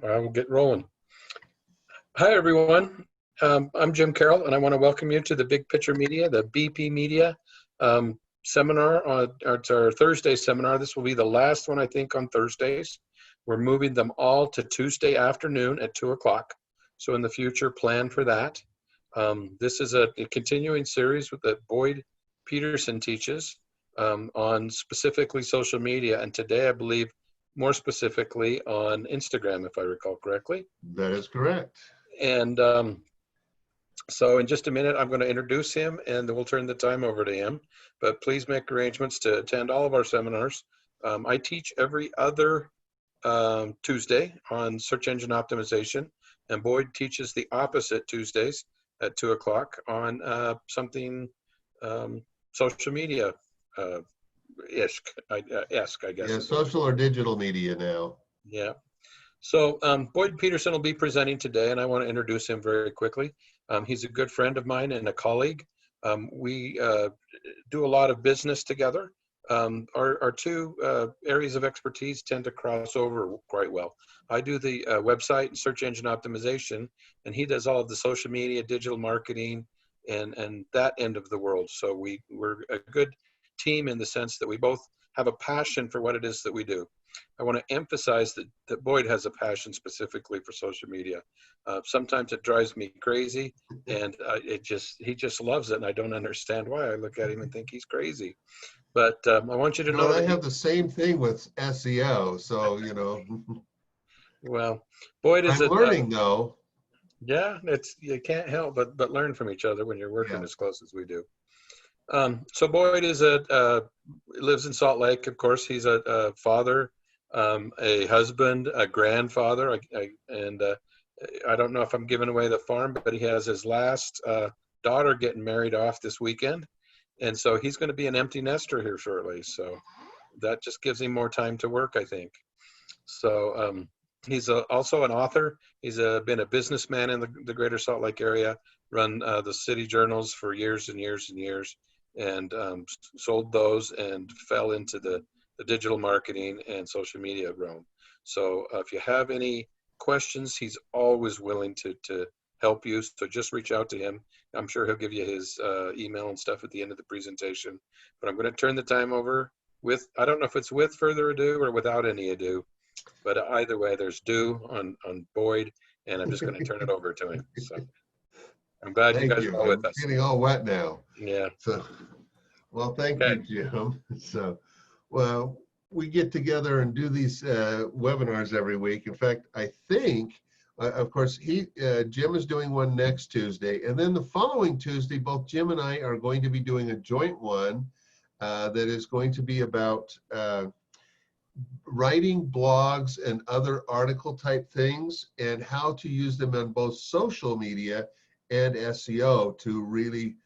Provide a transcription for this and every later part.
I will get rolling. Hi, everyone. I'm Jim Carroll, and I want to welcome you to the Big Picture Media, the BP Media seminar. It's our Thursday seminar. This will be the last one, I think, on Thursdays. We're moving them all to Tuesday afternoon at 2 o'clock. So in the future, plan for that. This is a continuing series that Boyd Peterson teaches on specifically social media. And today, I believe, more specifically on Instagram, if I recall correctly. That is correct. And so in just a minute, I'm going to introduce him and then we'll turn the time over to him. But please make arrangements to attend all of our seminars. I teach every other Tuesday on search engine optimization, and Boyd teaches the opposite Tuesdays at 2 o'clock on something social media I guess. Yeah, social or digital media now. Yeah. So Boyd Peterson will be presenting today, and I want to introduce him very quickly. He's a good friend of mine and a colleague. We do a lot of business together. Our two areas of expertise tend to cross over quite well. I do the website and search engine optimization, and he does all of the social media, digital marketing, and that end of the world. So we're a good team in the sense that we both have a passion for what it is that we do. I want to emphasize that Boyd has a passion specifically for social media. Sometimes it drives me crazy, and he just loves it, and I don't understand why. I look at him and think he's crazy. But I want you to know that I have the same thing with SEO. So Well, Boyd is I'm learning though. Yeah, you can't help but learn from each other when you're working as close as we do. So Boyd lives in Salt Lake. Of course, he's a father, a husband, a grandfather, and I don't know if I'm giving away the farm, but he has his last daughter getting married off this weekend, and so he's going to be an empty nester here shortly. So that just gives him more time to work, I think. So he's also an author. He's been a businessman in the greater Salt Lake area, run the city journals for years and years and years, and sold those and fell into the digital marketing and social media realm. So if you have any questions, he's always willing to help you. So just reach out to him. I'm sure he'll give you his email and stuff at the end of the presentation. But I'm going to turn the time over I don't know if it's with further ado or without any ado, but either way, there's due on Boyd, and I'm just going to turn it over to him. So I'm glad you guys are all with us. I'm getting all wet now. Yeah. So, well, thank you, Jim. So, well, we get together and do these webinars every week. In fact, I think, of course, Jim is doing one next Tuesday, and then the following Tuesday, both Jim and I are going to be doing a joint one that is going to be about writing blogs and other article type things and how to use them on both social media and SEO to really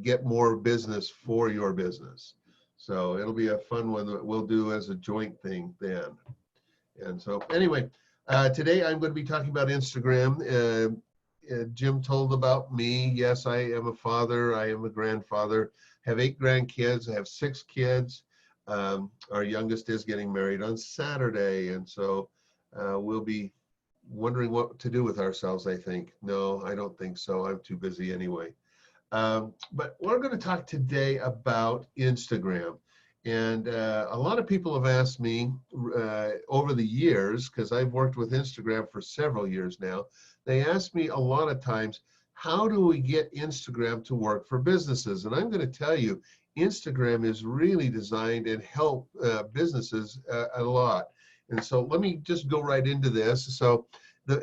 get more business for your business. So it'll be a fun one that we'll do as a joint thing then. And so anyway, today I'm going to be talking about Instagram. Jim told about me. Yes, I am a father. I am a grandfather. I have 8 grandkids. I have 6 kids. Our youngest is getting married on Saturday, and so we'll be wondering what to do with ourselves, I think. No, I don't think so. I'm too busy anyway. But we're going to talk today about Instagram. And a lot of people have asked me over the years, because I've worked with Instagram for several years now, they ask me a lot of times, how do we get Instagram to work for businesses? And I'm going to tell you, Instagram is really designed and help businesses a lot. And so let me just go right into this. So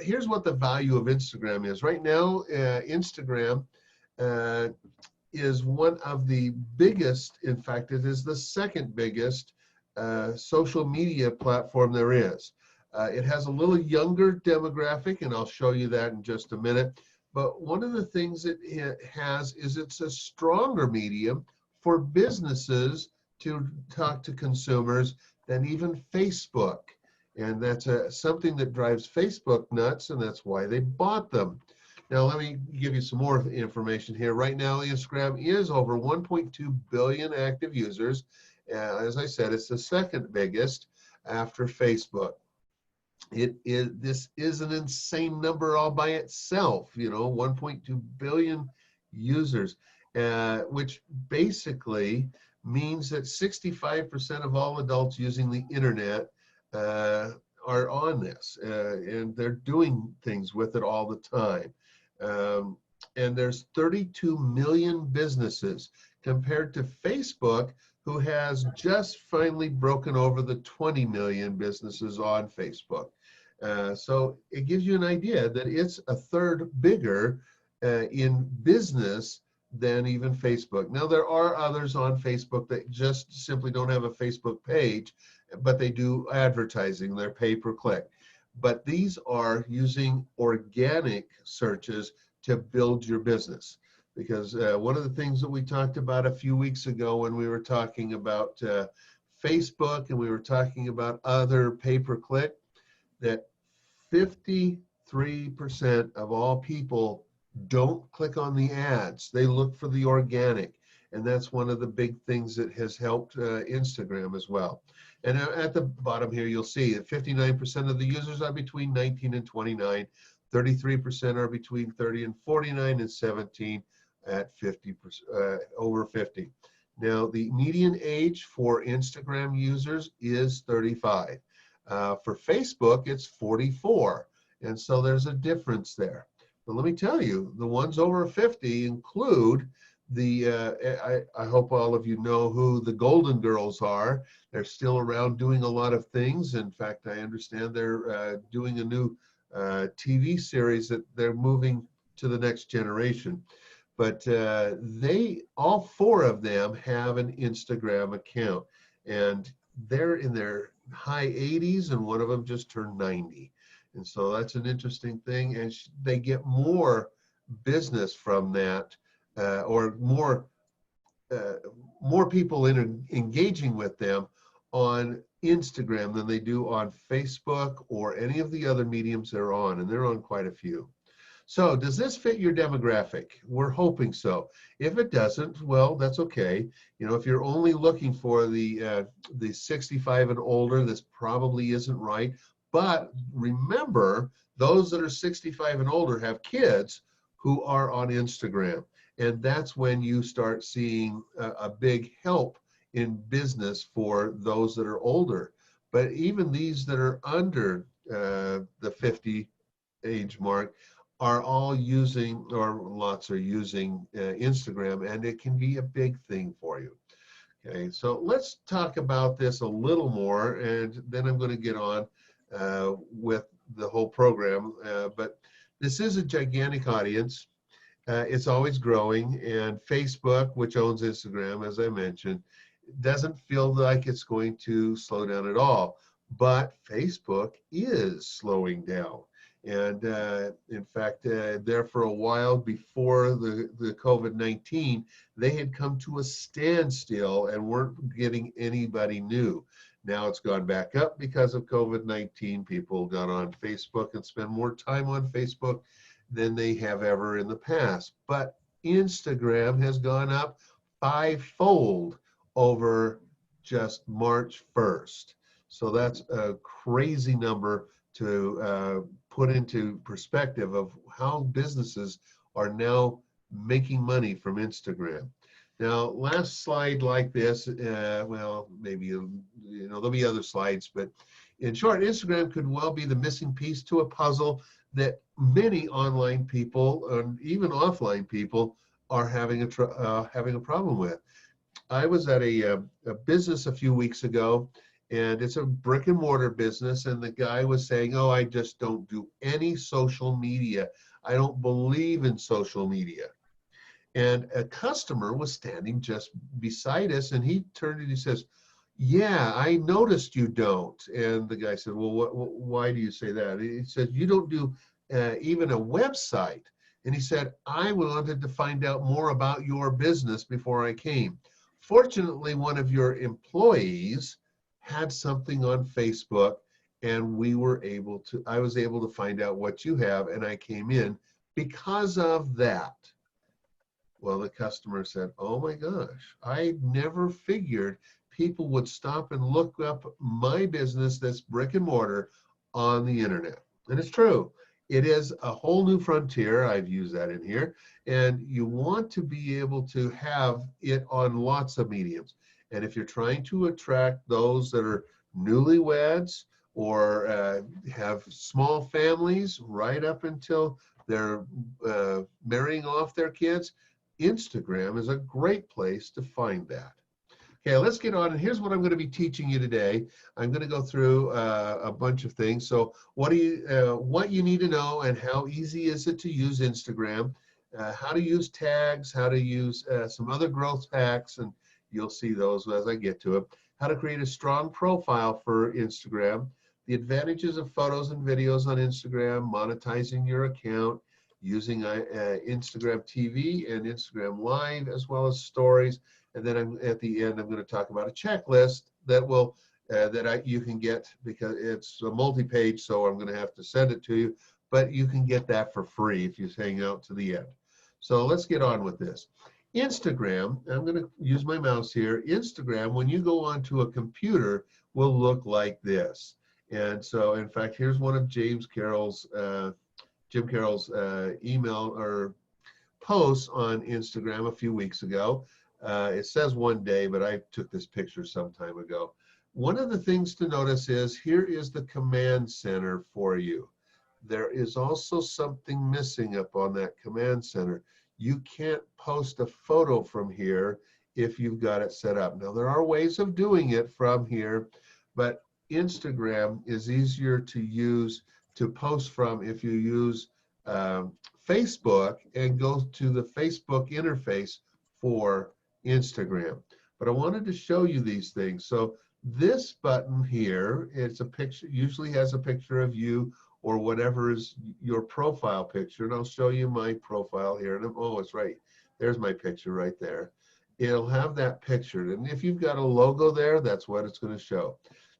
here's what the value of Instagram is. Right now, Instagram is one of the biggest, in fact, it is the second biggest social media platform there is. It has a little younger demographic, and I'll show you that in just a minute. But one of the things it has is it's a stronger medium for businesses to talk to consumers than even Facebook. And that's something that drives Facebook nuts, and that's why they bought them. Now, let me give you some more information here. Right now, Instagram is over 1.2 billion active users. As I said, it's the second biggest after Facebook. This is an insane number all by itself, 1.2 billion users, which basically means that 65% of all adults using the internet are on this, and they're doing things with it all the time. And there's 32 million businesses compared to Facebook, who has just finally broken over the 20 million businesses on Facebook. So it gives you an idea that it's a third bigger in business than even Facebook. Now, there are others on Facebook that just simply don't have a Facebook page, but they do advertising, they're pay per click. But these are using organic searches to build your business. Because one of the things that we talked about a few weeks ago when we were talking about Facebook and we were talking about other pay per click, that 53% of all people don't click on the ads. They look for the organic. And that's one of the big things that has helped Instagram as well. And at the bottom here, you'll see that 59% of the users are between 19 and 29, 33% are between 30 and 49, and 17 at 50%, over 50. Now, the median age for Instagram users is 35. For Facebook, it's 44. And so there's a difference there. But let me tell you, the ones over 50 include I hope all of you know who the Golden Girls are. They're still around doing a lot of things. In fact, I understand they're doing a new TV series that they're moving to the next generation. But all four of them have an Instagram account, and they're in their high 80s, and one of them just turned 90. And so that's an interesting thing, and they get more business from that, or more people engaging with them on Instagram than they do on Facebook or any of the other mediums they're on, and they're on quite a few. So does this fit your demographic? We're hoping so. If it doesn't, well, that's okay. If you're only looking for the 65 and older, this probably isn't right. But remember, those that are 65 and older have kids who are on Instagram. And that's when you start seeing a big help in business for those that are older. But even these that are under the 50 age mark are all using, or lots are using Instagram, and it can be a big thing for you. Okay, so let's talk about this a little more, and then I'm going to get on with the whole program. But this is a gigantic audience. It's always growing, and Facebook, which owns Instagram, as I mentioned, doesn't feel like it's going to slow down at all. But Facebook is slowing down. And in fact, there for a while before the COVID-19, they had come to a standstill and weren't getting anybody new. Now it's gone back up because of COVID-19. People got on Facebook and spend more time on Facebook than they have ever in the past. But Instagram has gone up 5-fold over just March 1st. So that's a crazy number to put into perspective of how businesses are now making money from Instagram. Now, last slide like this, well, maybe, there'll be other slides, but in short, Instagram could well be the missing piece to a puzzle that many online people, and even offline people, are having a problem with. I was at a business a few weeks ago, and it's a brick and mortar business, and the guy was saying, oh, I just don't do any social media. I don't believe in social media. And a customer was standing just beside us, and he turned and he says, yeah, I noticed you don't. And the guy said, well, why do you say that? He said, you don't do even a website. And he said, I wanted to find out more about your business before I came. Fortunately, one of your employees had something on Facebook, and I was able to find out what you have, and I came in because of that. Well, the customer said, oh my gosh, I never figured people would stop and look up my business that's brick and mortar on the internet. And it's true. It is a whole new frontier. I've used that in here. And you want to be able to have it on lots of mediums. And if you're trying to attract those that are newlyweds or have small families right up until they're marrying off their kids, Instagram is a great place to find that. Okay, let's get on. And here's what I'm going to be teaching you today. I'm going to go through a bunch of things. So what you need to know and how easy is it to use Instagram, how to use tags, how to use some other growth hacks, and you'll see those as I get to it. How to create a strong profile for Instagram, the advantages of photos and videos on Instagram, monetizing your account, using Instagram TV and Instagram Live, as well as stories. And then at the end, I'm going to talk about a checklist that will you can get, because it's a multi-page, so I'm going to have to send it to you, but you can get that for free if you hang out to the end. So let's get on with this. Instagram, I'm going to use my mouse here. Instagram, when you go onto a computer, will look like this. And so, in fact, here's one of Jim Carroll's email or posts on Instagram a few weeks ago. It says one day, but I took this picture some time ago. One of the things to notice is here is the command center for you. There is also something missing up on that command center. You can't post a photo from here if you've got it set up. Now, there are ways of doing it from here, but Instagram is easier to use to post from if you use Facebook and go to the Facebook interface for Instagram. But I wanted to show you these things. So this button here, it's a picture, usually has a picture of you or whatever is your profile picture. And I'll show you my profile here. And oh, it's right. There's my picture right there. It'll have that picture. And if you've got a logo there, that's what it's going to show.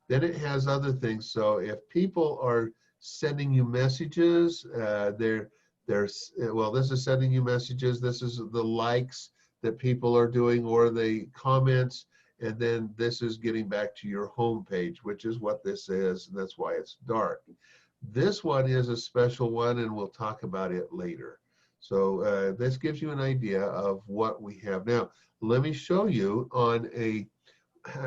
Then it has other things. So if people are sending you messages, well, this is sending you messages. This is the likes that people are doing or the comments. And then this is getting back to your home page, which is what this is. And that's why it's dark. This one is a special one, and we'll talk about it later. So this gives you an idea of what we have. Now, let me show you on a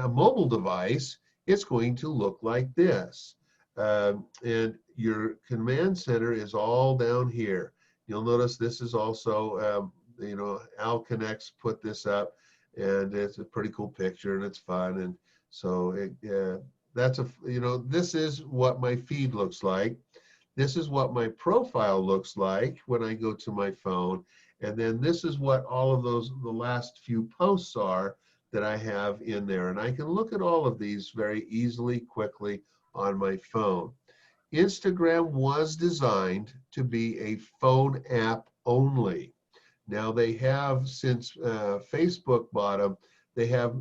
mobile device, it's going to look like this. And your command center is all down here. You'll notice this is also, Al Connects put this up, and it's a pretty cool picture, and it's fun. And so that's this is what my feed looks like. This is what my profile looks like when I go to my phone. And then this is what all of the last few posts are that I have in there. And I can look at all of these very easily, quickly on my phone. Instagram was designed to be a phone app only. Now they have, since Facebook bought them, they have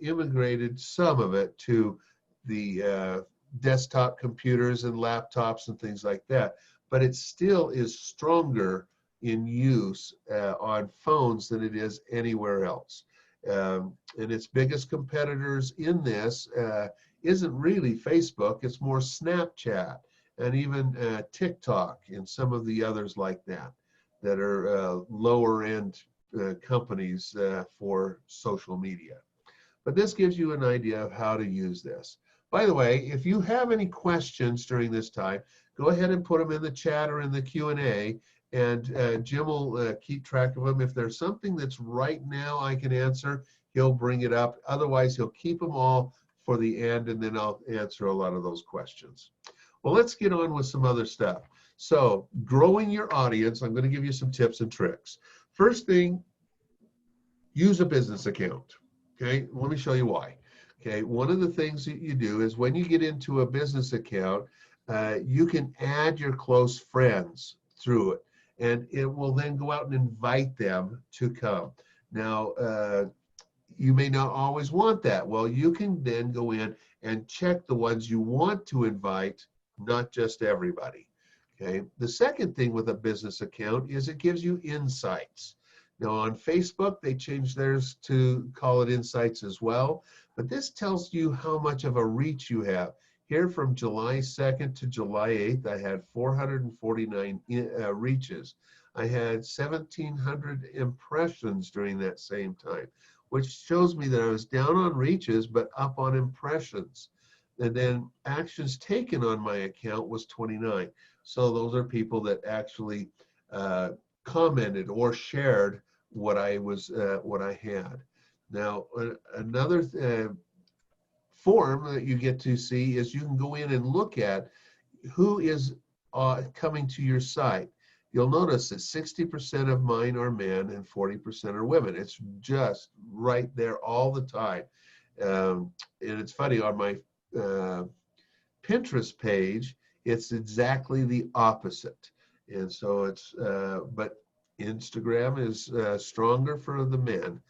immigrated some of it to the desktop computers and laptops and things like that. But it still is stronger in use on phones than it is anywhere else. And its biggest competitors in this isn't really Facebook, it's more Snapchat and even TikTok and some of the others like that are lower end companies for social media. But this gives you an idea of how to use this. By the way, if you have any questions during this time, go ahead and put them in the chat or in the Q&A, and Jim will keep track of them. If there's something that's right now I can answer, he'll bring it up. Otherwise, he'll keep them all for the end, and then I'll answer a lot of those questions. Well, let's get on with some other stuff. So, growing your audience, I'm going to give you some tips and tricks. First thing, use a business account. Okay, let me show you why. Okay, one of the things that you do is when you get into a business account, you can add your close friends through it, and it will then go out and invite them to come. Now, you may not always want that. Well, you can then go in and check the ones you want to invite, not just everybody. Okay. The second thing with a business account is it gives you insights. Now on Facebook, they changed theirs to call it insights as well, but this tells you how much of a reach you have. Here from July 2nd to July 8th, I had 449 reaches. I had 1,700 impressions during that same time, which shows me that I was down on reaches, but up on impressions. And then actions taken on my account was 29. So those are people that actually commented or shared what I had. Now, another form that you get to see is you can go in and look at who is coming to your site. You'll notice that 60% of mine are men and 40% are women. It's just right there all the time. And it's funny, on my Pinterest page, it's exactly the opposite. And so it's, but Instagram is stronger for the men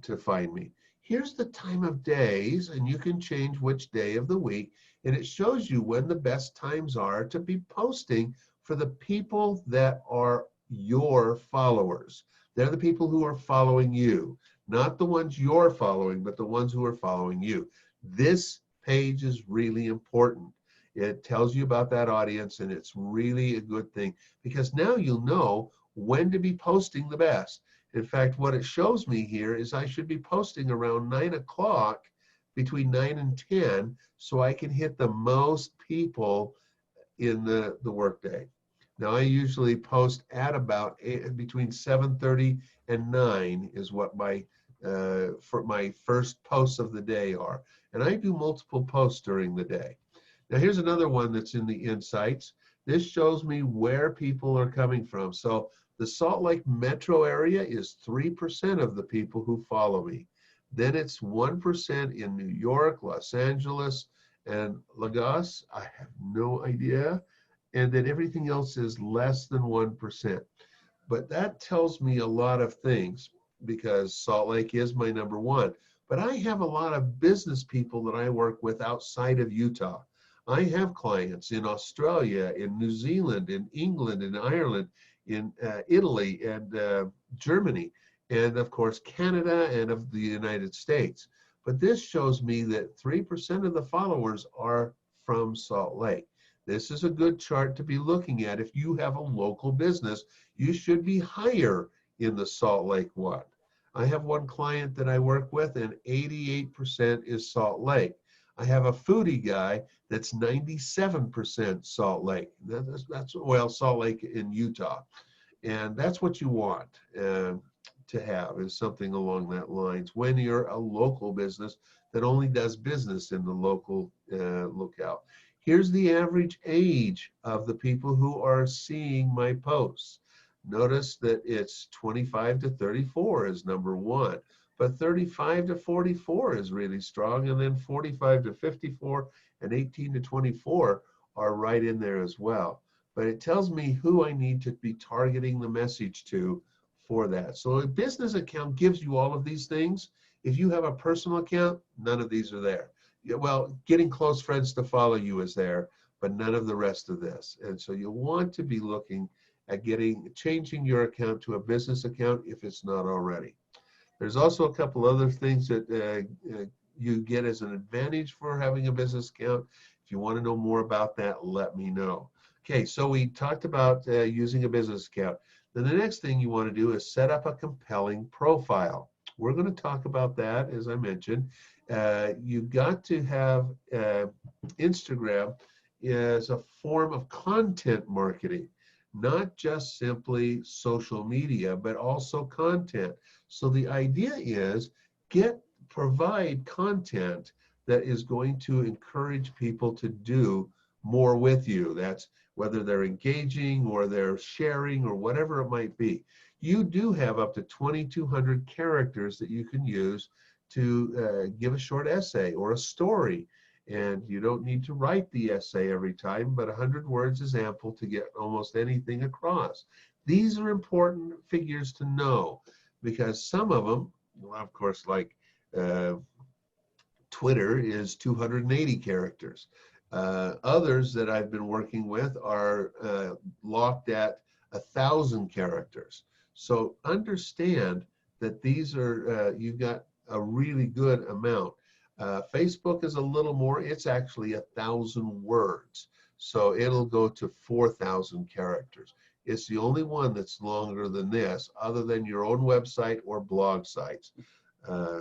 to find me. Here's the time of days, and you can change which day of the week, and it shows you when the best times are to be posting for the people that are your followers. They're the people who are following you, not the ones you're following, but the ones who are following you. This page is really important. It tells you about that audience, and it's really a good thing because now you'll know when to be posting the best. In fact, what it shows me here is I should be posting around 9 o'clock, between 9 and 10, so I can hit the most people in the workday. Now, I usually post at about between 7:30 and 9 is what my for my first posts of the day are. And I do multiple posts during the day. Now, here's another one that's in the insights. This shows me where people are coming from. So the Salt Lake metro area is 3% of the people who follow me. Then it's 1% in New York, Los Angeles, and Lagos. I have no idea. And then everything else is less than 1%. But that tells me a lot of things because Salt Lake is my number one. But I have a lot of business people that I work with outside of Utah. I have clients in Australia, in New Zealand, in England, in Ireland, in Italy, and Germany, and of course Canada and of the United States. But this shows me that 3% of the followers are from Salt Lake. This is a good chart to be looking at. If you have a local business, you should be higher in the Salt Lake one. I have one client that I work with, and 88% is Salt Lake. I have a foodie guy that's 97% Salt Lake. That's well, Salt Lake in Utah. And that's what you want to have, is something along that lines when you're a local business that only does business in the local locale. Here's the average age of the people who are seeing my posts. Notice that it's 25 to 34 is number one. But 35 to 44 is really strong, and then 45 to 54 and 18 to 24 are right in there as well. But it tells me who I need to be targeting the message to for that. So a business account gives you all of these things. If you have a personal account, none of these are there. Well, getting close friends to follow you is there, but none of the rest of this. And so you want to be looking at changing your account to a business account if it's not already. There's also a couple other things that you get as an advantage for having a business account. If you want to know more about that, let me know. Okay, so we talked about using a business account. Then the next thing you want to do is set up a compelling profile. We're going to talk about that, as I mentioned. You've got to have Instagram as a form of content marketing, not just simply social media, but also content. So the idea is provide content that is going to encourage people to do more with you. That's whether they're engaging or they're sharing or whatever it might be. You do have up to 2,200 characters that you can use to give a short essay or a story. And you don't need to write the essay every time, but 100 words is ample to get almost anything across. These are important figures to know because some of them, well, of course, like Twitter is 280 characters. Others that I've been working with are locked at 1,000 characters. So understand that these are, you've got a really good amount. Facebook is a little more, it's actually 1,000 words. So it'll go to 4,000 characters. It's the only one that's longer than this, other than your own website or blog sites.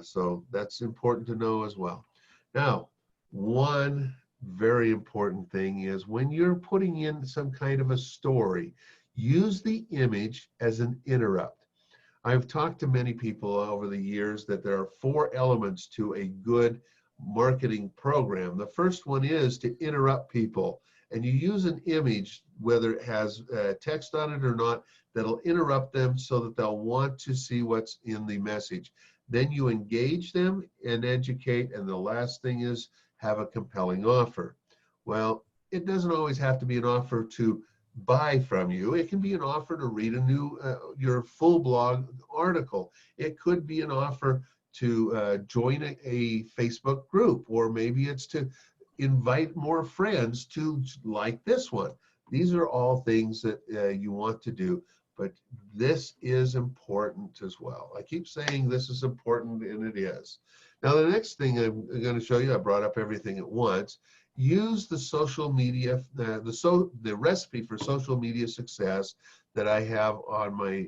So that's important to know as well. Now, one very important thing is when you're putting in some kind of a story, use the image as an interrupt. I've talked to many people over the years that there are 4 elements to a good marketing program. The first one is to interrupt people, and you use an image, whether it has text on it or not, that'll interrupt them so that they'll want to see what's in the message. Then you engage them and educate, and the last thing is have a compelling offer. Well, it doesn't always have to be an offer to buy from you. It can be an offer to read your full blog article. It could be an offer to join a Facebook group, or maybe it's to invite more friends to like this one. These are all things that you want to do, but this is important as well. I keep saying this is important, and it is. Now, the next thing I'm going to show you, I brought up everything at once. Use the social media, the recipe for social media success that I have on my,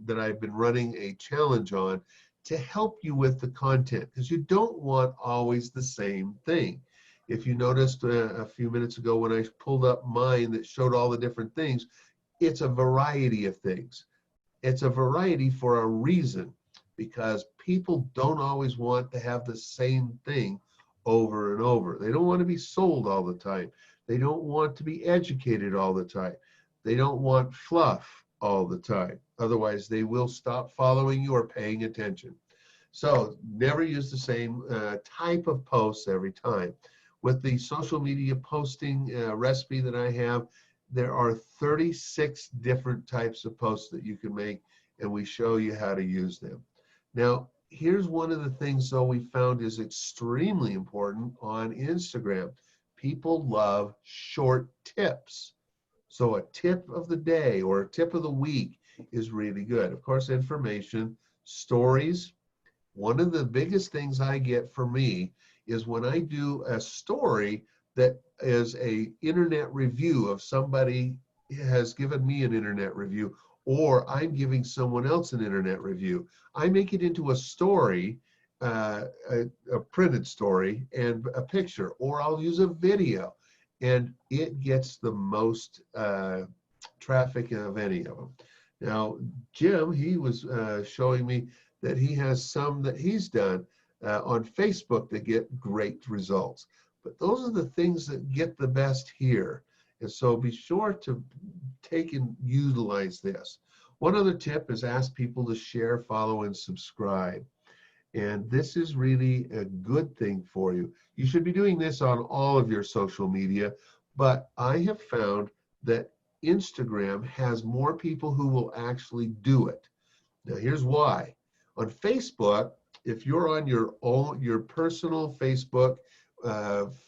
that I've been running a challenge on to help you with the content, because you don't want always the same thing. If you noticed a few minutes ago when I pulled up mine that showed all the different things, it's a variety of things. It's a variety for a reason, because people don't always want to have the same thing over and over. They don't want to be sold all the time. They don't want to be educated all the time. They don't want fluff all the time. Otherwise, they will stop following you or paying attention. So never use the same type of posts every time. With the social media posting recipe that I have, there are 36 different types of posts that you can make, and we show you how to use them. Now, here's one of the things, though, we found is extremely important on Instagram. People love short tips. So a tip of the day or a tip of the week is really good. Of course, information, stories. One of the biggest things I get for me is when I do a story that is an internet review of somebody has given me an internet review, or I'm giving someone else an internet review. I make it into a story, a printed story and a picture, or I'll use a video, and it gets the most traffic of any of them. Now, Jim, he was showing me that he has some that he's done on Facebook that get great results. But those are the things that get the best here. And so be sure to take and utilize this. One other tip is ask people to share, follow, and subscribe. And this is really a good thing for you. You should be doing this on all of your social media, but I have found that Instagram has more people who will actually do it. Now, here's why. On Facebook, if you're on your personal Facebook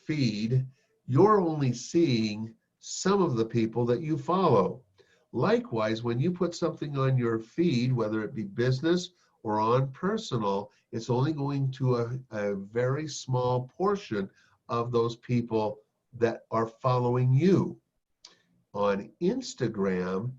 feed, you're only seeing some of the people that you follow. Likewise, when you put something on your feed, whether it be business or on personal, it's only going to a very small portion of those people that are following you. On Instagram,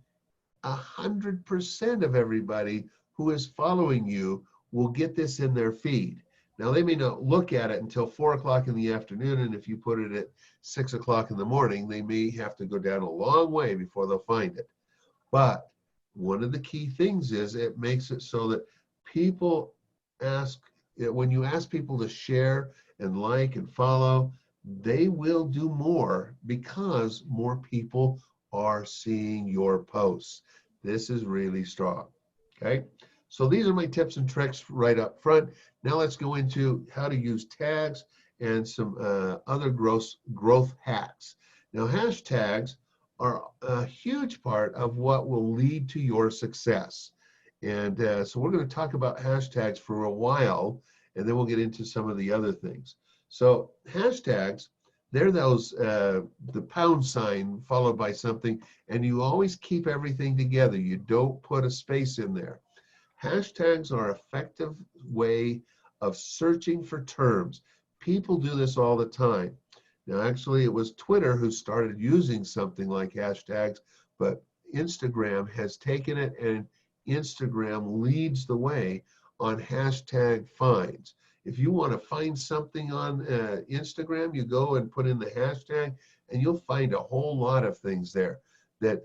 100% of everybody who is following you will get this in their feed. Now, they may not look at it until 4 o'clock in the afternoon, and if you put it at 6 o'clock in the morning, they may have to go down a long way before they'll find it. But one of the key things is it makes it so that people when you ask people to share and like and follow, they will do more because more people are seeing your posts. This is really strong, okay? So these are my tips and tricks right up front. Now let's go into how to use tags and some other growth hacks. Now, hashtags are a huge part of what will lead to your success. And so we're going to talk about hashtags for a while, and then we'll get into some of the other things. So hashtags, they're those, the pound sign followed by something, and you always keep everything together. You don't put a space in there. Hashtags are an effective way of searching for terms. people do this all the time. Now, actually, it was Twitter who started using something like hashtags, but Instagram has taken it, and Instagram leads the way on hashtag finds. If you want to find something on Instagram, you go and put in the hashtag, and you'll find a whole lot of things there that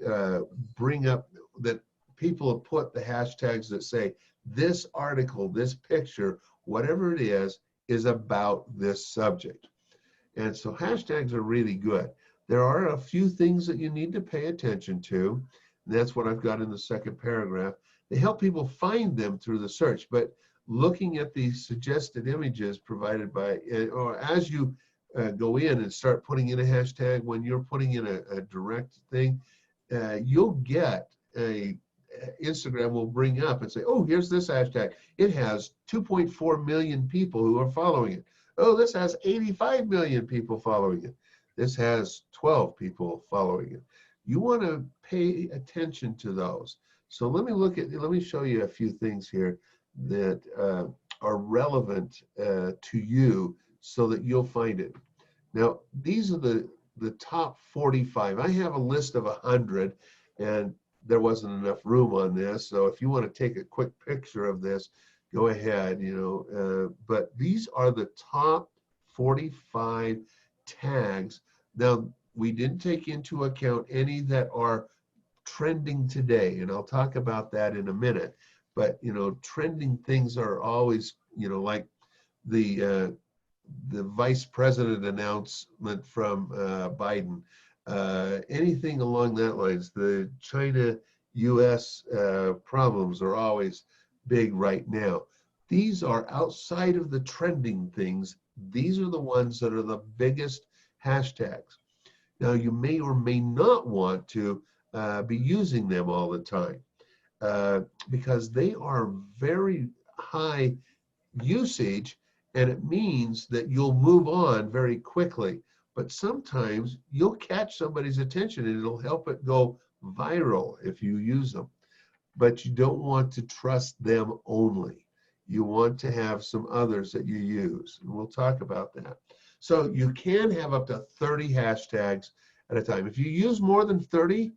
bring up, that people have put the hashtags that say, this article, this picture, whatever it is about this subject. And so hashtags are really good. There are a few things that you need to pay attention to. And that's what I've got in the second paragraph. They help people find them through the search, but looking at the suggested images provided by, or as you go in and start putting in a hashtag, when you're putting in a direct thing, you'll get Instagram will bring up and say, oh, here's this hashtag. It has 2.4 million people who are following it. Oh, this has 85 million people following it. This has 12 people following it. You want to pay attention to those. So let me show you a few things here that are relevant to you so that you'll find it. Now, these are the top 45. I have a list of 100, and there wasn't enough room on this. So if you want to take a quick picture of this, go ahead, but these are the top 45 tags. Now, we didn't take into account any that are trending today, and I'll talk about that in a minute. But, trending things are always, like the vice president announcement from Biden, anything along that lines. The China-US problems are always big right now. These are outside of the trending things. These are the ones that are the biggest hashtags. Now, you may or may not want to be using them all the time because they are very high usage, and it means that you'll move on very quickly. But sometimes you'll catch somebody's attention and it'll help it go viral if you use them. But you don't want to trust them only. You want to have some others that you use, and we'll talk about that. So you can have up to 30 hashtags at a time. If you use more than 30,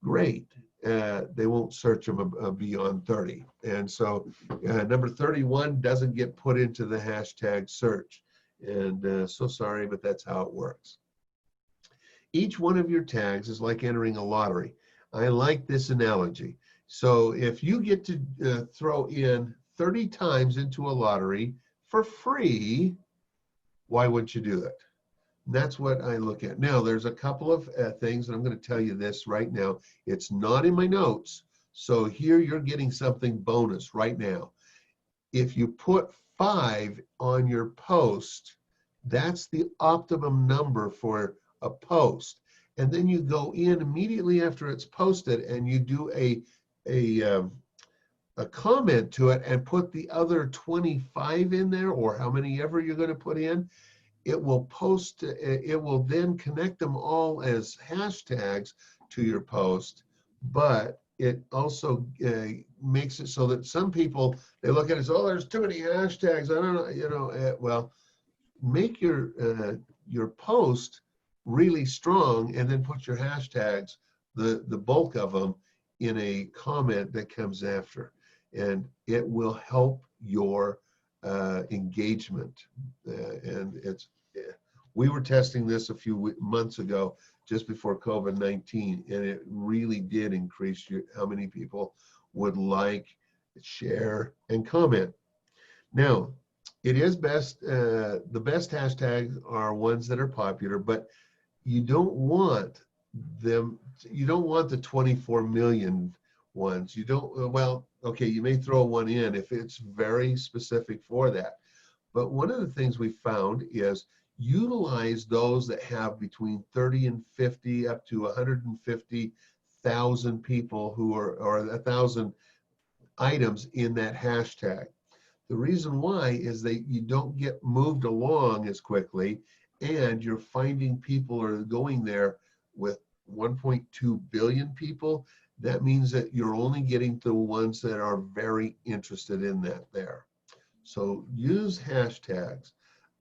great. They won't search them beyond 30. And so number 31 doesn't get put into the hashtag search. And so sorry, but that's how it works. Each one of your tags is like entering a lottery. I like this analogy. So if you get to throw in 30 times into a lottery for free, why wouldn't you do it? And that's what I look at. Now, there's a couple of things, and I'm going to tell you this right now. It's not in my notes. So here you're getting something bonus right now. If you put 5 on your post, that's the optimum number for a post. And then you go in immediately after it's posted and you do a comment to it and put the other 25 in there, or how many ever you're going to put in. It will post, it will then connect them all as hashtags to your post, but it also makes it so that some people, they look at it as, oh, there's too many hashtags. I don't know, well, make your post really strong and then put your hashtags, the bulk of them, in a comment that comes after, and it will help your engagement. And we were testing this a few months ago, just before COVID-19, and it really did increase how many people would like, share, and comment. Now, it is best, the best hashtags are ones that are popular, but you don't want them, you don't want the 24 million ones. You don't, well, okay, you may throw one in if it's very specific for that. But one of the things we found is utilize those that have between 30 and 50 up to 150,000 people who are, or 1,000 items in that hashtag. The reason why is that you don't get moved along as quickly, and you're finding people are going there with 1.2 billion people. That means that you're only getting the ones that are very interested in that there. So use hashtags.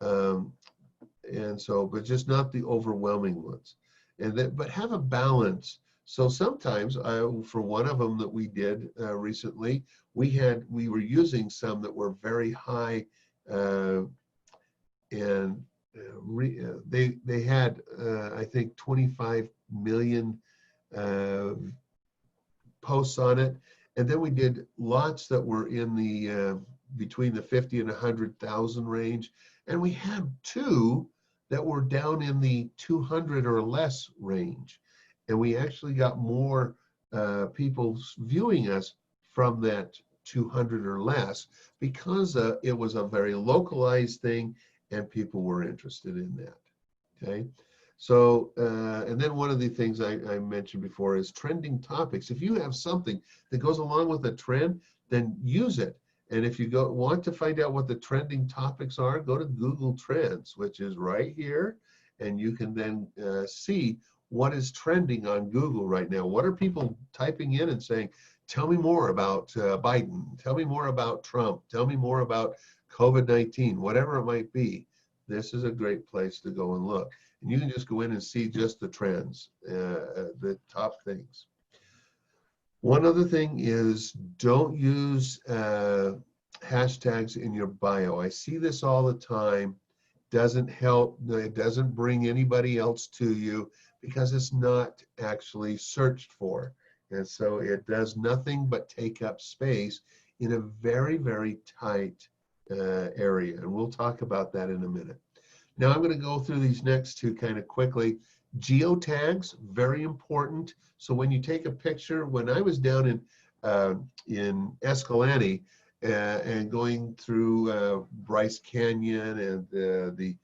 Um, and so, but just not the overwhelming ones. And that, but have a balance. So sometimes, for one of them that we did recently, we were using some that were very high, and they had I think 25 million uh, posts on it, and then we did lots that were in the between the 50 and 100,000 range, and we had two that were down in the 200 or less range, and we actually got more people viewing us from that 200 or less because it was a very localized thing and people were interested in that. Okay. So, and then one of the things I mentioned before is trending topics. If you have something that goes along with a trend, then use it. And if you want to find out what the trending topics are, go to Google Trends, which is right here. And you can then see what is trending on Google right now. What are people typing in and saying, tell me more about Biden, tell me more about Trump, tell me more about COVID-19, whatever it might be. This is a great place to go and look. And you can just go in and see just the trends, the top things. One other thing is don't use hashtags in your bio. I see this all the time. Doesn't help. It doesn't bring anybody else to you because it's not actually searched for. And so it does nothing but take up space in a very, very tight area. And we'll talk about that in a minute. Now I'm going to go through these next two kind of quickly. Geotags, very important. So when you take a picture, when I was down in Escalante and going through Bryce Canyon and the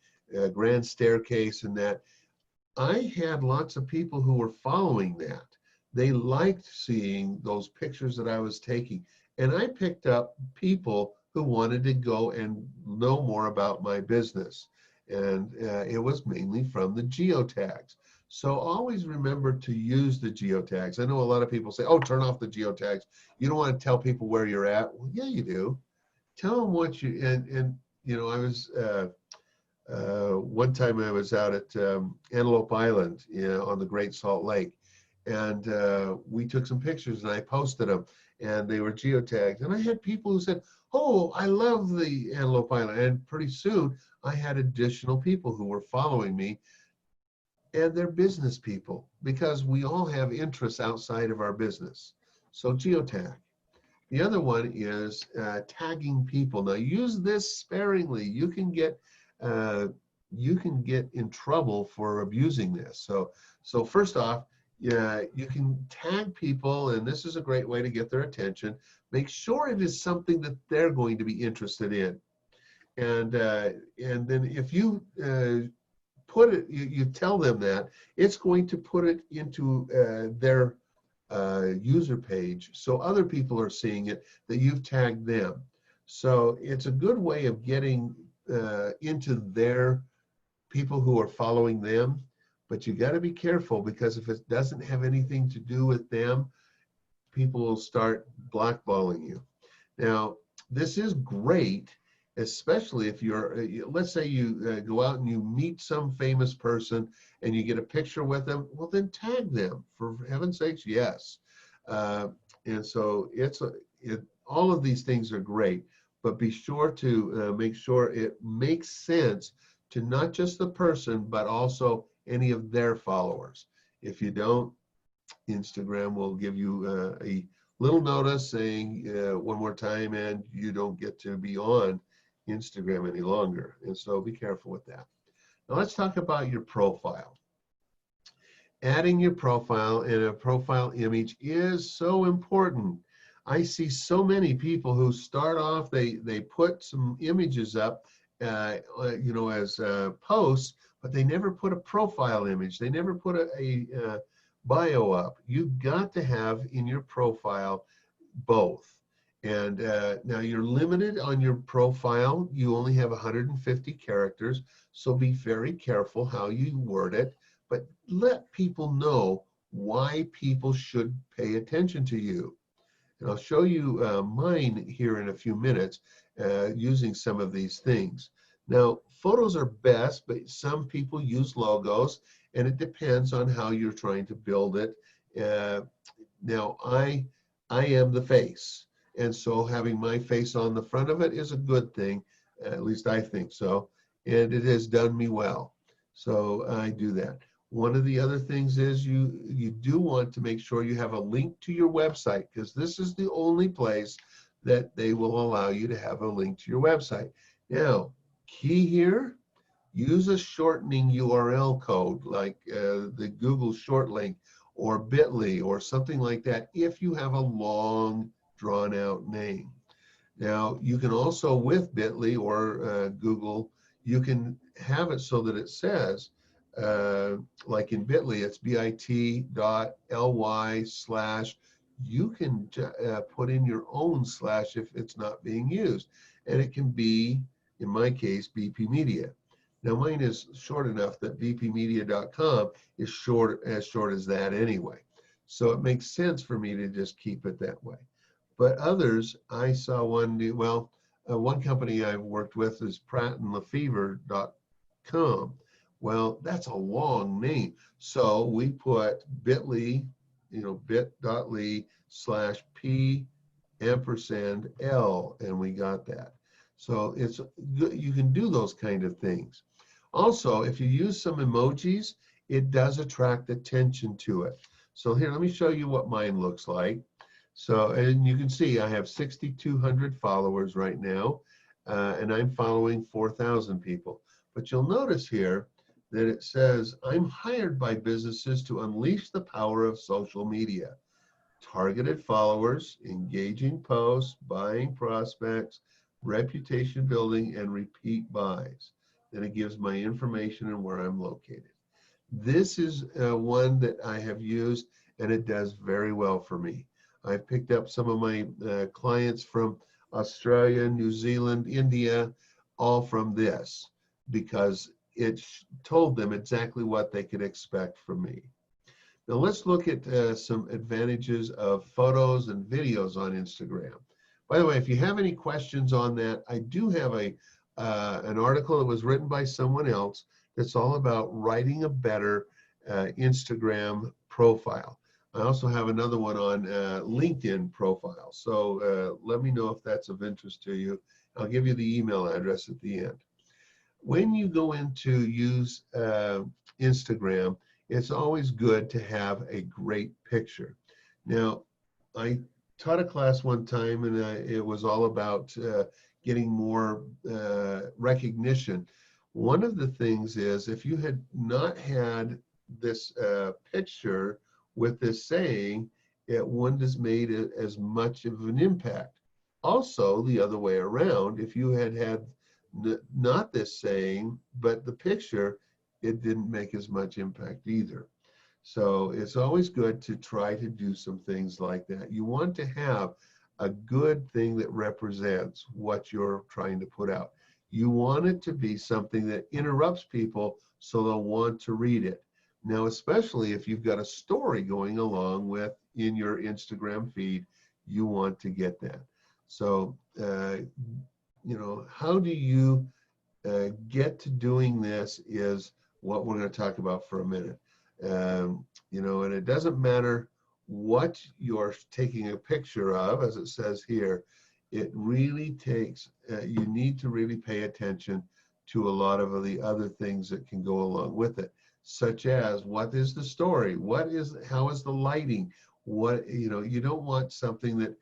Grand Staircase and that, I had lots of people who were following that. They liked seeing those pictures that I was taking. And I picked up people who wanted to go and know more about my business. And it was mainly from the geotags. So always remember to use the geotags. I know a lot of people say, oh, turn off the geotags. You don't want to tell people where you're at. Well, yeah, you do. Tell them what you, and you know, I was, one time I was out at Antelope Island, you know, on the Great Salt Lake. And we took some pictures and I posted them and they were geotagged. And I had people who said, oh, I love the Antelope Island. And pretty soon I had additional people who were following me, and they're business people because we all have interests outside of our business. So geotag. The other one is tagging people. Now use this sparingly. You can get in trouble for abusing this. So first off, yeah, you can tag people, and this is a great way to get their attention. Make sure it is something that they're going to be interested in. And then if you put it, you tell them that, it's going to put it into their user page. So other people are seeing it, that you've tagged them. So it's a good way of getting into their people who are following them. But you got to be careful because if it doesn't have anything to do with them, people will start blackballing you. Now, this is great, especially if you're, let's say you go out and you meet some famous person and you get a picture with them, well, then tag them, for heaven's sakes, yes. And so all of these things are great, but be sure to make sure it makes sense to not just the person, but also any of their followers. If you don't, Instagram will give you a little notice saying one more time, and you don't get to be on Instagram any longer. And so be careful with that. Now let's talk about your profile. Adding your profile and a profile image is so important. I see so many people who start off, they put some images up, you know, as posts, but they never put a profile image. They never put a bio up. You've got to have in your profile both. And now you're limited on your profile. You only have 150 characters, so be very careful how you word it, but let people know why people should pay attention to you. And I'll show you mine here in a few minutes using some of these things. Now, photos are best, but some people use logos, and it depends on how you're trying to build it. Now, I am the face, and so having my face on the front of it is a good thing. At least I think so, and it has done me well. So I do that. One of the other things is you do want to make sure you have a link to your website, because this is the only place that they will allow you to have a link to your website. Now, key here, use a shortening URL code like the Google short link or Bitly or something like that if you have a long drawn out name. Now, you can also with Bitly or Google, you can have it so that it says, like in Bitly, it's bit.ly/, you can put in your own slash if it's not being used. And it can be, in my case, BP Media. Now mine is short enough that bpmedia.com is as short as that anyway. So it makes sense for me to just keep it that way. But others, I saw one, one company I've worked with is prattandlefevre.com. Well, that's a long name. So we put bit.ly, bit.ly/P&L, and we got that. So it's good. You can do those kind of things. Also, if you use some emojis, it does attract attention to it. So here, let me show you what mine looks like. So, and you can see I have 6,200 followers right now, and I'm following 4,000 people. But you'll notice here that it says, I'm hired by businesses to unleash the power of social media. Targeted followers, engaging posts, buying prospects, reputation building, and repeat buys. Then it gives my information and where I'm located. This is one that I have used, and it does very well for me. I've picked up some of my clients from Australia, New Zealand, India, all from this, because it told them exactly what they could expect from me. Now let's look at some advantages of photos and videos on Instagram. By the way, if you have any questions on that, I do have an article that was written by someone else that's all about writing a better Instagram profile. I also have another one on LinkedIn profile. So let me know if that's of interest to you. I'll give you the email address at the end. When you go in to use Instagram, it's always good to have a great picture. Now, I taught a class one time, and it was all about getting more recognition. One of the things is, if you had not had this picture with this saying, it wouldn't have made it as much of an impact. Also, the other way around, if you had not this saying, but the picture, it didn't make as much impact either. So it's always good to try to do some things like that. You want to have a good thing that represents what you're trying to put out. You want it to be something that interrupts people so they'll want to read it. Now, especially if you've got a story going along with in your Instagram feed, you want to get that. So, how do you get to doing this is what we're going to talk about for a minute. And it doesn't matter what you're taking a picture of, as it says here, it really takes, you need to really pay attention to a lot of the other things that can go along with it, such as what is the story? How is the lighting? You don't want something that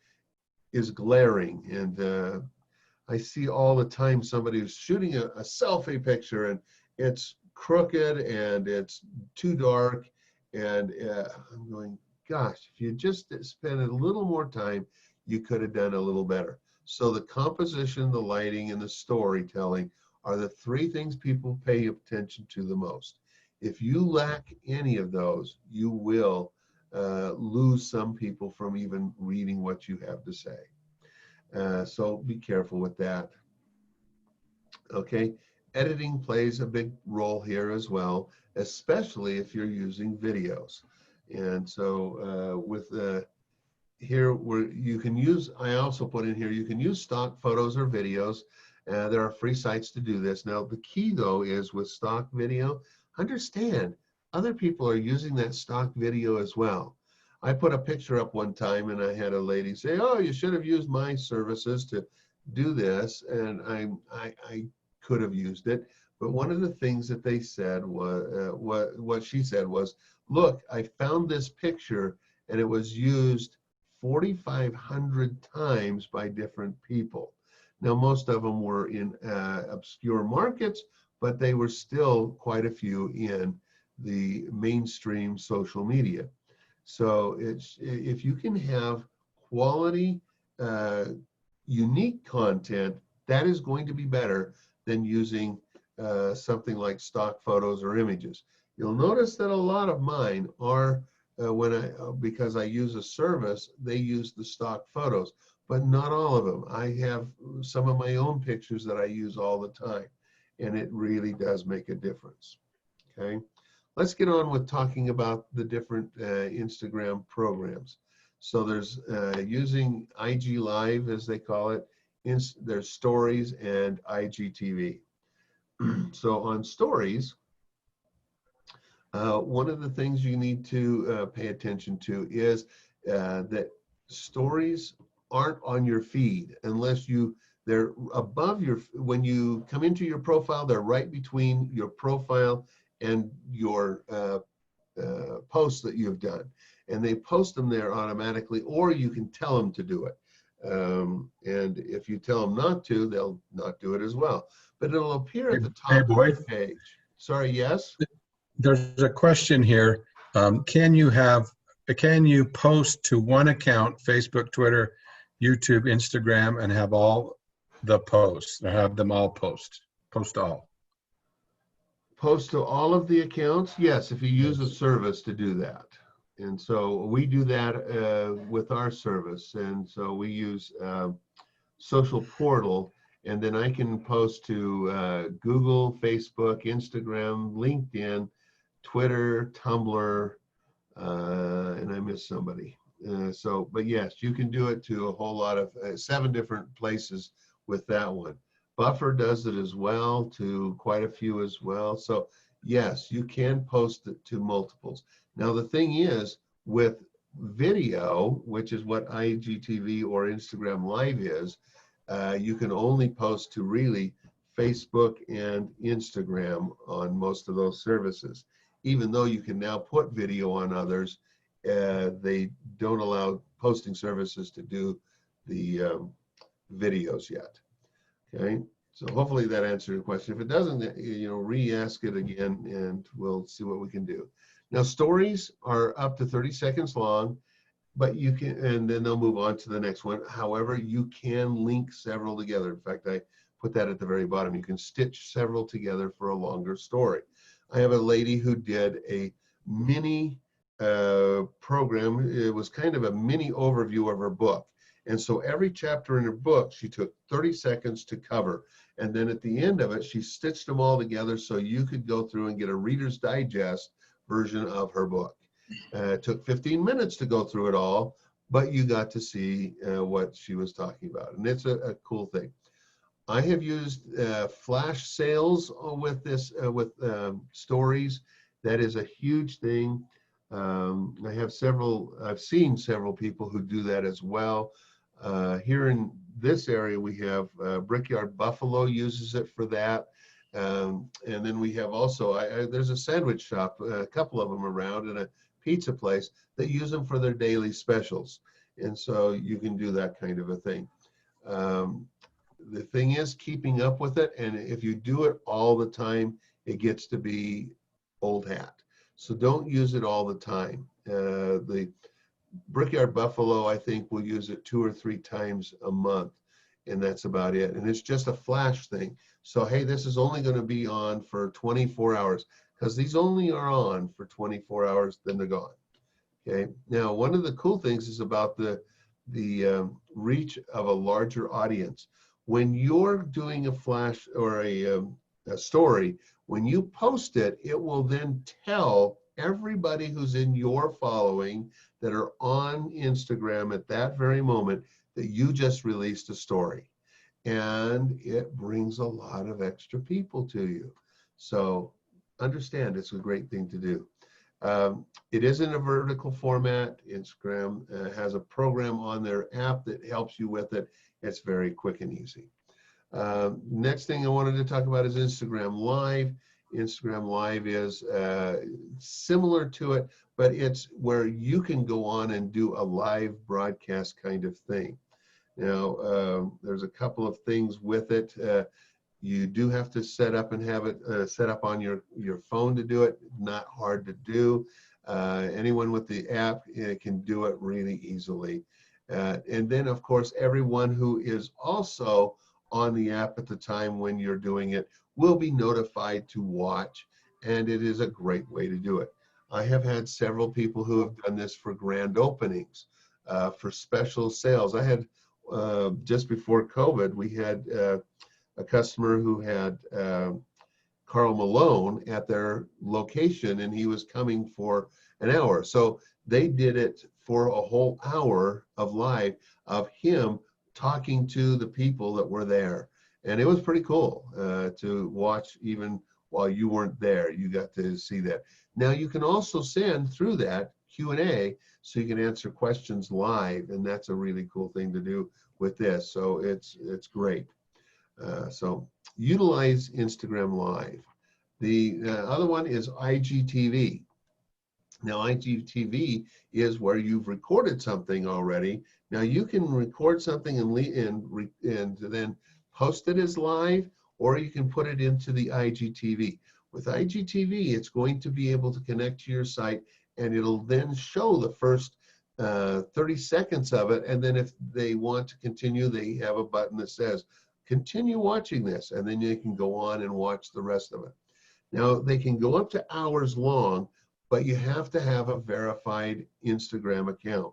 is glaring. And I see all the time somebody who's shooting a selfie picture and it's crooked and it's too dark, and I'm going, gosh, if you just spent a little more time, you could have done a little better. So the composition, the lighting, and the storytelling are the three things people pay attention to the most. If you lack any of those, you will lose some people from even reading what you have to say. So be careful with that. Okay, editing plays a big role here as well, especially if you're using videos. And so here where you can use, I also put in here, you can use stock photos or videos. There are free sites to do this. Now, the key though is with stock video, understand other people are using that stock video as well. I put a picture up one time and I had a lady say, oh, you should have used my services to do this. And I could have used it. But one of the things that they said was, what she said was, look, I found this picture and it was used 4,500 times by different people. Now, most of them were in obscure markets, but they were still quite a few in the mainstream social media. So it's, if you can have quality, unique content, that is going to be better than using something like stock photos or images. You'll notice that a lot of mine are, because I use a service, they use the stock photos, but not all of them. I have some of my own pictures that I use all the time, and it really does make a difference. Okay, let's get on with talking about the different Instagram programs. So there's using IG Live, as they call it. There's Stories and IGTV. So on Stories, one of the things you need to pay attention to is that stories aren't on your feed unless they're above your, when you come into your profile, they're right between your profile and your posts that you've done. And they post them there automatically, or you can tell them to do it. And if you tell them not to, they'll not do it as well. But it'll appear at the top of the page. Sorry, yes? There's a question here. Can you post to one account, Facebook, Twitter, YouTube, Instagram, and have all the posts, or have them all post all? Post to all of the accounts? Yes, if you use a service to do that. And so we do that with our service. And so we use Social Portal, and then I can post to Google, Facebook, Instagram, LinkedIn, Twitter, Tumblr, and I missed somebody. But yes, you can do it to a whole lot of 7 different places with that one. Buffer does it as well, to quite a few as well. So yes, you can post it to multiples. Now the thing is, with video, which is what IGTV or Instagram Live is, you can only post to really Facebook and Instagram on most of those services. Even though you can now put video on others, they don't allow posting services to do the videos yet. Okay, so hopefully that answered your question. If it doesn't, re-ask it again and we'll see what we can do. Now, stories are up to 30 seconds long, but you can, and then they'll move on to the next one. However, you can link several together. In fact, I put that at the very bottom. You can stitch several together for a longer story. I have a lady who did a mini program. It was kind of a mini overview of her book. And so every chapter in her book, she took 30 seconds to cover. And then at the end of it, she stitched them all together so you could go through and get a Reader's Digest version of her book. It took 15 minutes to go through it all, but you got to see what she was talking about. And it's a cool thing. I have used flash sales with this, with stories. That is a huge thing. I've seen several people who do that as well. Here in this area, we have Brickyard Buffalo uses it for that. And then we have also, there's a sandwich shop, a couple of them around, and a pizza place that use them for their daily specials. And so you can do that kind of a thing. The thing is keeping up with it. And if you do it all the time, it gets to be old hat. So don't use it all the time. The Brickyard Buffalo, I think, will use it 2 or 3 times a month, and that's about it. And it's just a flash thing. So, hey, this is only going to be on for 24 hours, because these only are on for 24 hours, then they're gone. Okay. Now, one of the cool things is about the reach of a larger audience. When you're doing a flash or a story, when you post it, it will then tell everybody who's in your following that are on Instagram at that very moment that you just released a story. and it brings a lot of extra people to you. So understand it's a great thing to do. It is in a vertical format. Instagram has a program on their app that helps you with it. It's very quick and easy. Next thing I wanted to talk about is Instagram Live. Instagram Live is similar to it, but it's where you can go on and do a live broadcast kind of thing. Now, there's a couple of things with it. You do have to set up and have it set up on your phone to do it. Not hard to do. Anyone with the app can do it really easily. And then, of course, everyone who is also on the app at the time when you're doing it will be notified to watch, and it is a great way to do it. I have had several people who have done this for grand openings, for special sales. I had, just before COVID, we had a customer who had Karl Malone at their location, and he was coming for an hour. So they did it for a whole hour of live of him talking to the people that were there. And it was pretty cool to watch even while you weren't there. You got to see that. Now you can also send through that Q&A so you can answer questions live, and that's a really cool thing to do with this. So it's great. So utilize Instagram Live. The other one is IGTV. Now IGTV is where you've recorded something already. Now you can record something and then post it as live, or you can put it into the IGTV. With IGTV, it's going to be able to connect to your site, and it'll then show the first 30 seconds of it. And then if they want to continue, they have a button that says, continue watching this, and then you can go on and watch the rest of it. Now, they can go up to hours long, but you have to have a verified Instagram account.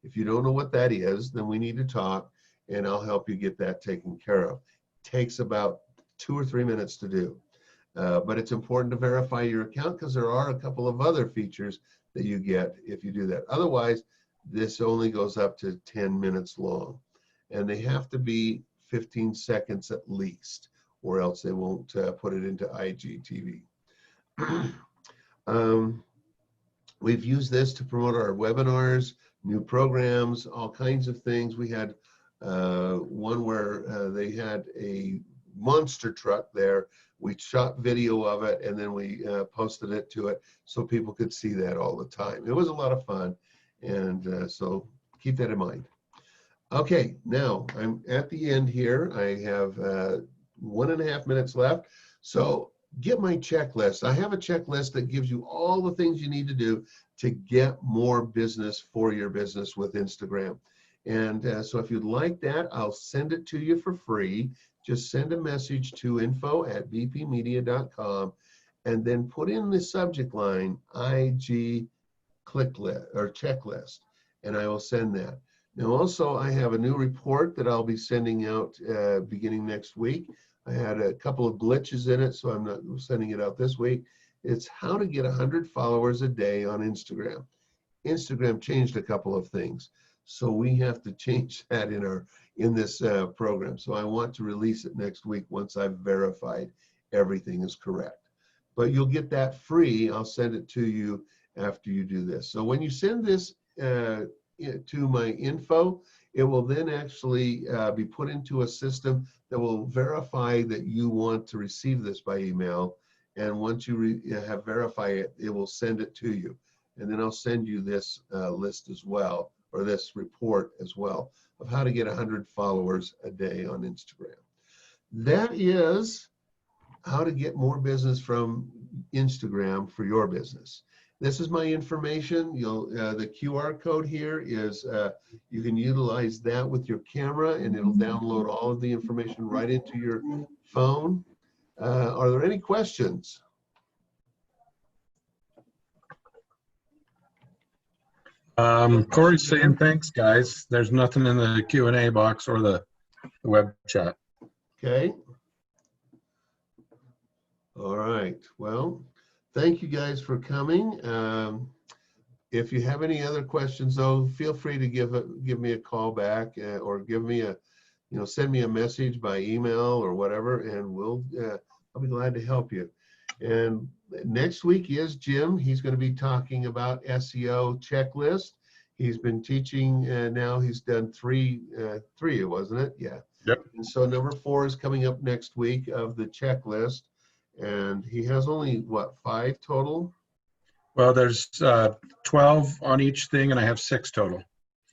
If you don't know what that is, then we need to talk, and I'll help you get that taken care of. It takes about 2 or 3 minutes to do. But it's important to verify your account because there are a couple of other features that you get if you do that. Otherwise, this only goes up to 10 minutes long, and they have to be 15 seconds at least, or else they won't put it into IGTV. We've used this to promote our webinars, new programs, all kinds of things. We had one where they had a monster truck there. We shot video of it, and then we posted it to it so people could see that all the time. It was a lot of fun, and so keep that in mind. Okay, now I'm at the end here. I have 1.5 minutes left. So get my checklist. I have a checklist that gives you all the things you need to do to get more business for your business with Instagram. And so if you'd like that, I'll send it to you for free. Just send a message to info@bpmedia.com and then put in the subject line IG click list or checklist, and I will send that. Now also I have a new report that I'll be sending out beginning next week. I had a couple of glitches in it, so I'm not sending it out this week. It's how to get 100 followers a day on Instagram. Instagram changed a couple of things, so we have to change that in this program. So I want to release it next week once I've verified everything is correct. But you'll get that free. I'll send it to you after you do this. So when you send this to my info, it will then actually be put into a system that will verify that you want to receive this by email. And once you have verified it, it will send it to you. And then I'll send you this list as well, or this report as well, of how to get 100 followers a day on Instagram. That is how to get more business from Instagram for your business. This is my information. The QR code here is, you can utilize that with your camera, and it'll download all of the information right into your phone. Are there any questions? Corey's saying thanks, guys. There's nothing in the Q&A box or the web chat. Okay. All right. Well, thank you guys for coming. If you have any other questions, though, feel free to give me a call back or give me a send me a message by email or whatever, and I'll be glad to help you. And next week is Jim. He's going to be talking about SEO checklist. He's been teaching, now he's done three, wasn't it? Yeah. Yep. And so number 4 is coming up next week of the checklist. And he has only, what, 5 total? Well, there's 12 on each thing, and I have 6 total.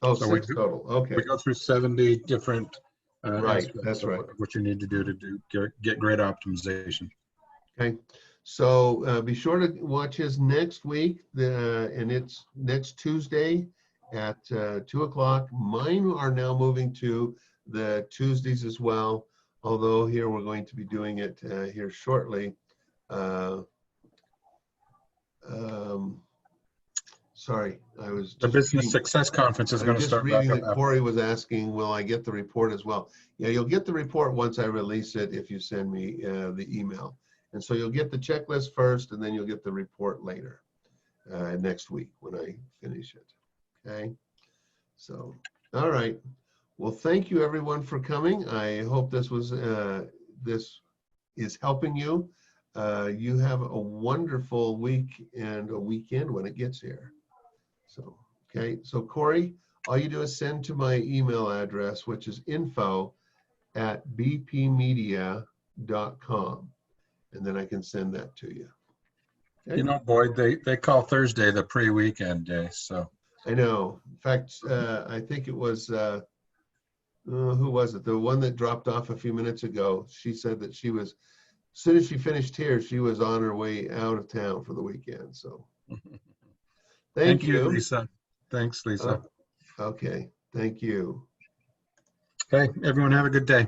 Oh, So 6 total. Okay. We go through 70 different Right, aspects that's of right. what you need to do get great optimization. Okay. So be sure to watch his next week, and it's next Tuesday at 2 o'clock. Mine are now moving to the Tuesdays as well, although here we're going to be doing it here shortly. Sorry, I was The just Business reading- Success Conference is I'm going to just start reading back that up. Corey was asking, will I get the report as well? Yeah, you'll get the report once I release it if you send me the email. And so you'll get the checklist first, and then you'll get the report later next week when I finish it. Okay. So, all right. Well, thank you everyone for coming. I hope this is helping you. You have a wonderful week and a weekend when it gets here. So, okay. So Corey, all you do is send to my email address, which is info@bpmedia.com. And then I can send that to you. Okay? You know, Boyd, they call Thursday the pre-weekend day. So I know. In fact, I think it was, who was it? The one that dropped off a few minutes ago. She said that she was, as soon as she finished here, she was on her way out of town for the weekend. So thank you. Lisa. Thanks, Lisa. Okay. Thank you. Okay, everyone have a good day.